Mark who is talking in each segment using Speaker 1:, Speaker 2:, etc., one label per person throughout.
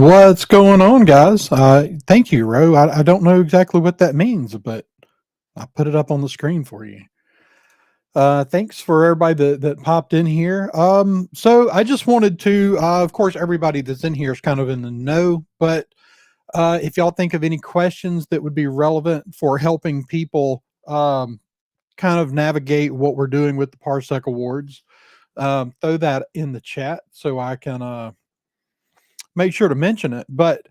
Speaker 1: What's going on, guys? Thank you, Ro. I don't know exactly what that means, but I put it up on the screen for you. Thanks for everybody that popped in here. So I just wanted to, of course, everybody that's in here is kind of in the know, but if y'all think of any questions that would be relevant for helping people kind of navigate what we're doing with the Parsec Awards, throw that in the chat so I can make sure to mention it. But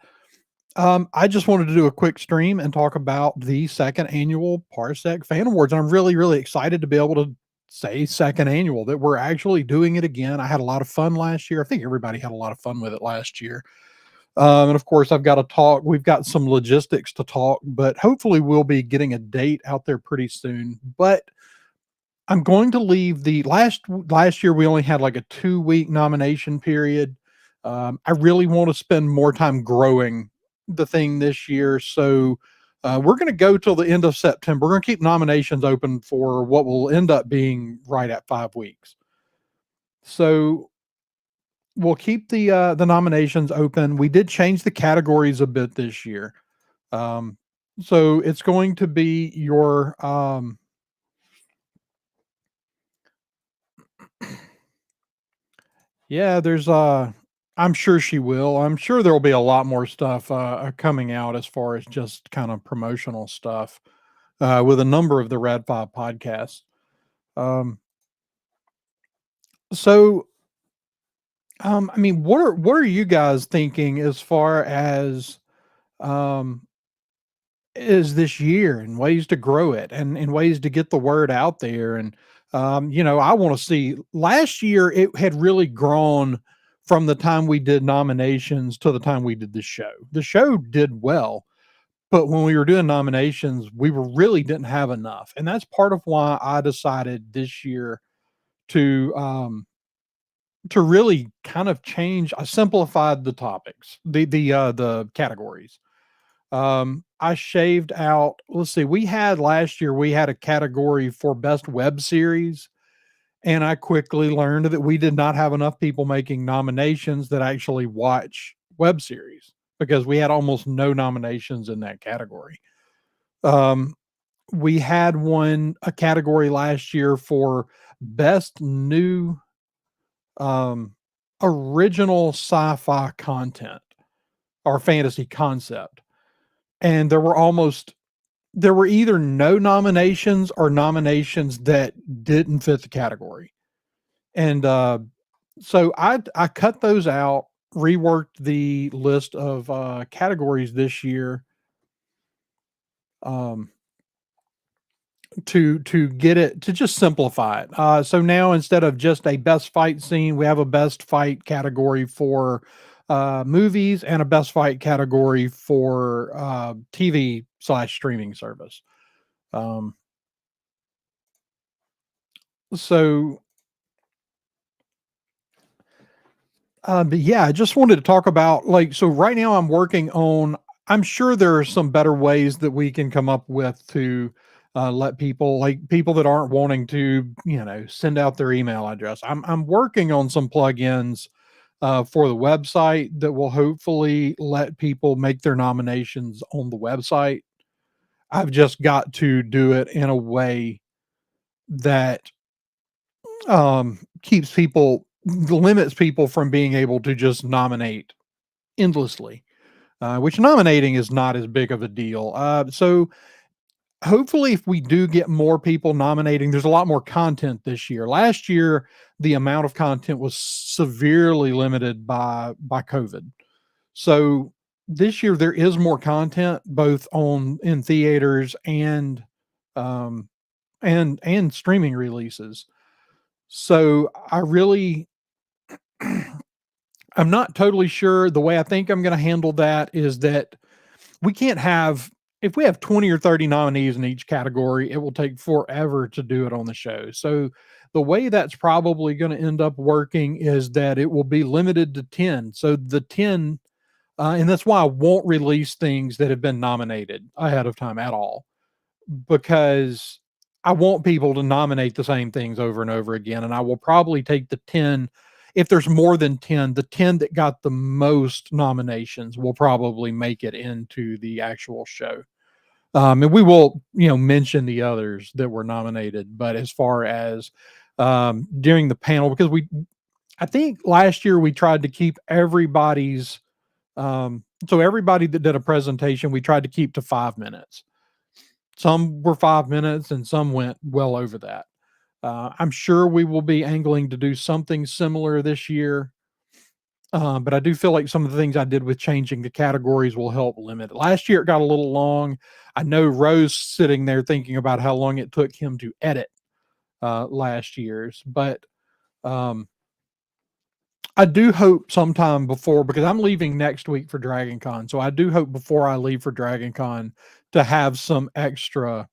Speaker 1: I just wanted to do a quick stream and talk about the second annual Parsec Fan Awards. And I'm really, really excited to be able to say second annual, that we're actually doing it again. I had a lot of fun last year. I think everybody had a lot of fun with it last year. And of course, I've got to talk. We've got some logistics to talk, but hopefully, we'll be getting a date out there pretty soon. But I'm going to leave the last year. We only had like a 2 week nomination period. I really want to spend more time growing the thing this year, so we're going to go till the end of September. We're going to keep nominations open for what will end up being right at 5 weeks. So we'll keep the nominations open. We did change the categories a bit this year, so it's going to be your yeah, there's I'm sure she will. I'm sure there'll be a lot more stuff coming out as far as just kind of promotional stuff with a number of the Red 5 podcasts. Um, so I mean, what are you guys thinking as far as um is this year and ways to grow it and ways to get the word out there? And I want to see, last year it had really grown from the time we did nominations to the time we did the show did well, but when we were doing nominations we were really didn't have enough, and that's part of why I decided this year to really kind of change. I simplified the topics, the categories. I shaved out, let's see, we had last year, we had a category for best web series. And I quickly learned that we did not have enough people making nominations that actually watch web series, because we had almost no nominations in that category. Um, we had a category last year for best new um, original sci-fi content or fantasy concept. And there were either no nominations or nominations that didn't fit the category. And so I cut those out, reworked the list of categories this year, um, to get it to just simplify it. So now, instead of just a best fight scene, we have a best fight category for movies and a best fight category for TV/streaming service. Um, so but yeah, I just wanted to talk about, like, so right now I'm working on, I'm sure there are some better ways that we can come up with to let people, like people that aren't wanting to, send out their email address. I'm working on some plugins for the website that will hopefully let people make their nominations on the website. I've just got to do it in a way that keeps people, limits people from being able to just nominate endlessly, which nominating is not as big of a deal. So hopefully, if we do get more people nominating, there's a lot more content this year. Last year, the amount of content was severely limited by COVID. So this year there is more content, both on in theaters um and streaming releases. So I really I'm not totally sure. The way I think I'm going to handle that is that we can't have, if we have 20 or 30 nominees in each category, it will take forever to do it on the show. So the way that's probably going to end up working is that it will be limited to 10. So the 10, and that's why I won't release things that have been nominated ahead of time at all, because I want people to nominate the same things over and over again. And I will probably take the 10. if there's more than 10, the 10 that got the most nominations will probably make it into the actual show. And we will, mention the others that were nominated. But as far as during the panel, because I think last year we tried to keep everybody's, so everybody that did a presentation, we tried to keep to 5 minutes. Some were 5 minutes and some went well over that. I'm sure we will be angling to do something similar this year. But I do feel like some of the things I did with changing the categories will help limit it. Last year it got a little long. I know Rose sitting there thinking about how long it took him to edit last year's, but um, I do hope sometime before, because I'm leaving next week for Dragon Con. So I do hope before I leave for Dragon Con to have some extra,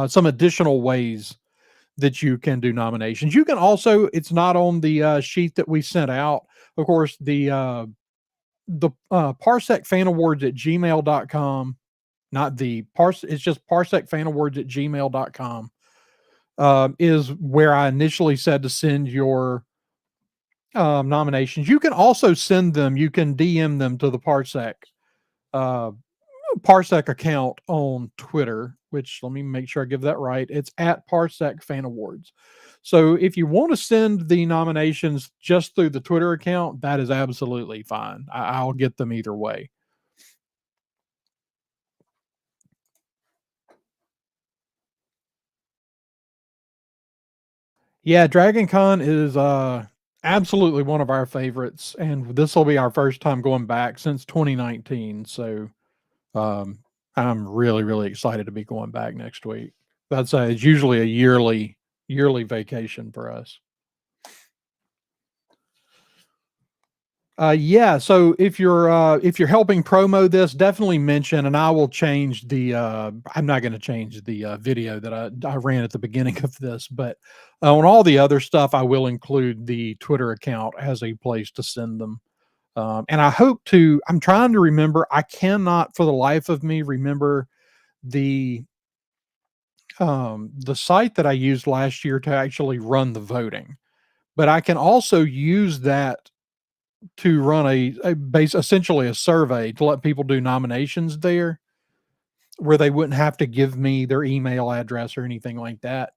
Speaker 1: some additional ways that you can do nominations. You can also, it's not on the sheet that we sent out. Of course, the Parsec Fan Awards at gmail.com, not the Pars, it's just Parsec Fan Awards at gmail.com, is where I initially said to send your nominations. You can also send them, you can DM them to the uh, Parsec account on Twitter, which let me make sure I give that right. It's at Parsec Fan Awards. So if you want to send the nominations just through the Twitter account, that is absolutely fine. I'll get them either way. Yeah, Dragon Con is absolutely one of our favorites, and this will be our first time going back since 2019. So um, I'm really, really excited to be going back next week. That's it's usually a yearly vacation for us. Yeah, so if you're helping promo this, definitely mention, and I will change the I'm not going to change the video that I ran at the beginning of this, but on all the other stuff I will include the Twitter account as a place to send them. And I hope to, I'm trying to remember, I cannot for the life of me remember the the site that I used last year to actually run the voting, but I can also use that to run a base, essentially a survey to let people do nominations there, where they wouldn't have to give me their email address or anything like that.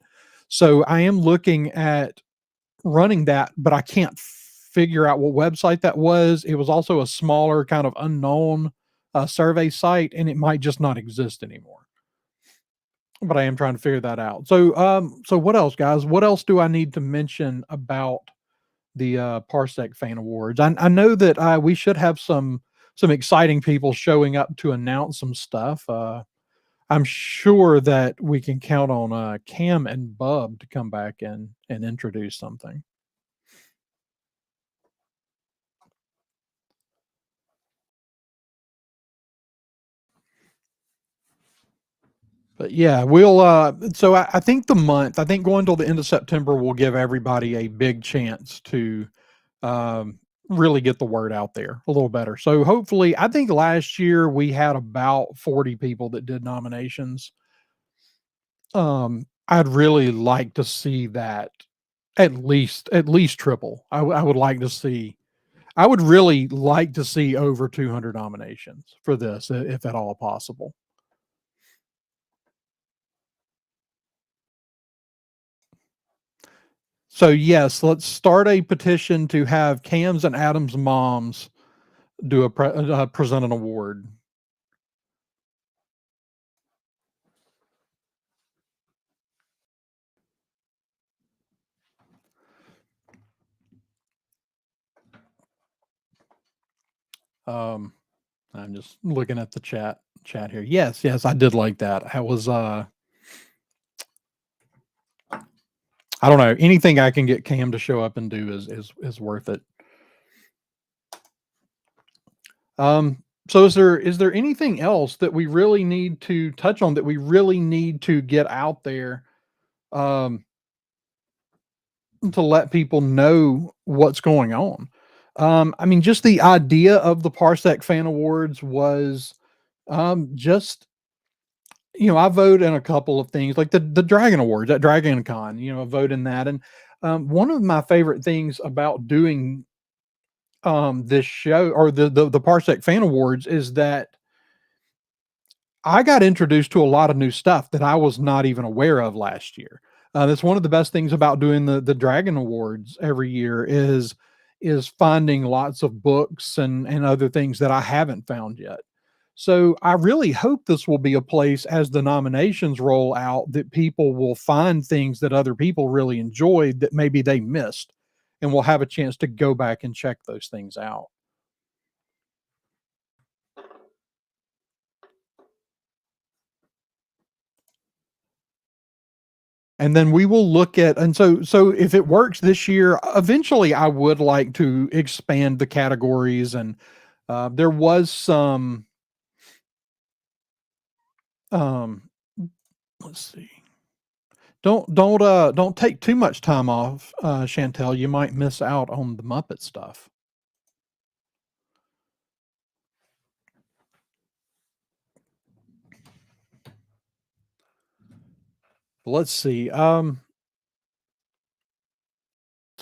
Speaker 1: So I am looking at running that, but I can't figure out what website that was. It was also a smaller kind of unknown survey site, and it might just not exist anymore. But I am trying to figure that out. So what else, guys? What else do I need to mention about the Parsec Fan Awards? I know that we should have some exciting people showing up to announce some stuff. I'm sure that we can count on Cam and Bub to come back and introduce something. But yeah, we'll so I think the month, I think going till the end of September will give everybody a big chance to really get the word out there a little better. So hopefully, I think last year we had about 40 people that did nominations. I'd really like to see that at least triple. I would like to see, I would really like to see over 200 nominations for this, if at all possible. So yes, let's start a petition to have Cam's and Adam's moms do present an award. Um, I'm just looking at the chat here. Yes, yes, I did like that. I was I don't know, anything I can get Cam to show up and do is worth it. So is there anything else that we really need to touch on, that we really need to get out there um to let people know what's going on? I mean, just the idea of the Parsec Fan Awards was just, I vote in a couple of things like the Dragon Awards at Dragon Con, I vote in that. And one of my favorite things about doing this show or the Parsec Fan Awards is that I got introduced to a lot of new stuff that I was not even aware of last year. That's one of the best things about doing the Dragon Awards every year is finding lots of books and other things that I haven't found yet. So I really hope this will be a place as the nominations roll out that people will find things that other people really enjoyed that maybe they missed, and will have a chance to go back and check those things out. And then we will look at, and so if it works this year, eventually I would like to expand the categories. And there was some um let's see. Don't take too much time off, Chantel. You might miss out on the Muppet stuff. Let's see. So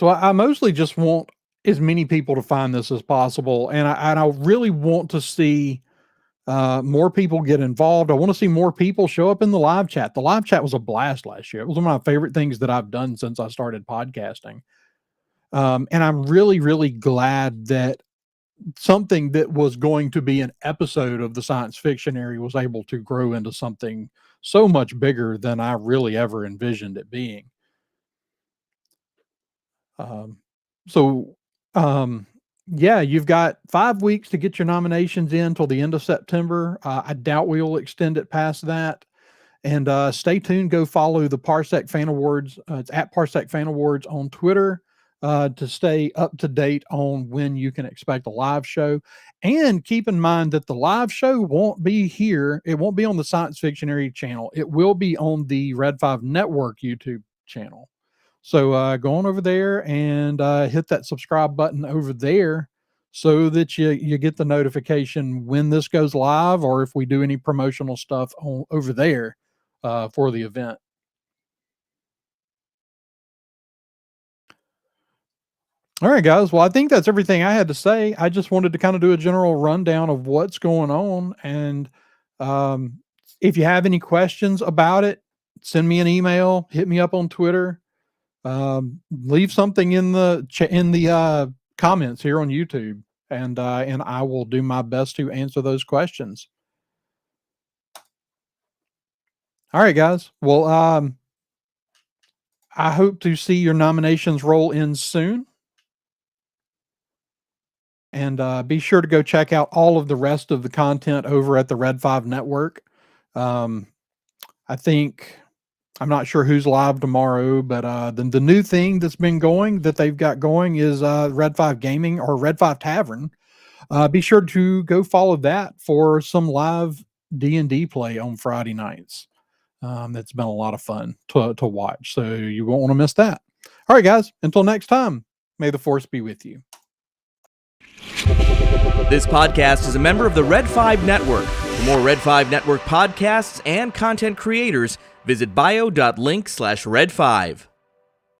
Speaker 1: I mostly just want as many people to find this as possible, and I really want to see more people get involved. I want to see more people show up in the live chat. The live chat was a blast last year. It was one of my favorite things that I've done since I started podcasting. And I'm really, really glad that something that was going to be an episode of the science fictionary was able to grow into something so much bigger than I really ever envisioned it being. Um, so, yeah, you've got 5 weeks to get your nominations in till the end of September. I doubt we will extend it past that. And stay tuned. Go follow the Parsec Fan Awards. It's at Parsec Fan Awards on Twitter to stay up to date on when you can expect a live show. And keep in mind that the live show won't be here. It won't be on the Science Fictionary channel. It will be on the Red 5 Network YouTube channel. So go on over there and hit that subscribe button over there so that you get the notification when this goes live, or if we do any promotional stuff over there for the event. All right, guys. Well, I think that's everything I had to say. I just wanted to kind of do a general rundown of what's going on. And um, if you have any questions about it, send me an email, hit me up on Twitter. Leave something in the comments here on YouTube, and I will do my best to answer those questions. All right, guys. Well, I hope to see your nominations roll in soon, and be sure to go check out all of the rest of the content over at the Red 5 Network. Um, I think I'm not sure who's live tomorrow, but the new thing that's been going that they've got going is Red 5 Gaming or Red 5 Tavern. Be sure to go follow that for some live D&D play on Friday nights. That's been a lot of fun to watch, so you won't want to miss that. All right, guys, until next time, may the force be with you.
Speaker 2: This podcast is a member of the Red 5 Network. For more Red 5 Network podcasts and content creators, visit bio.link/Red5.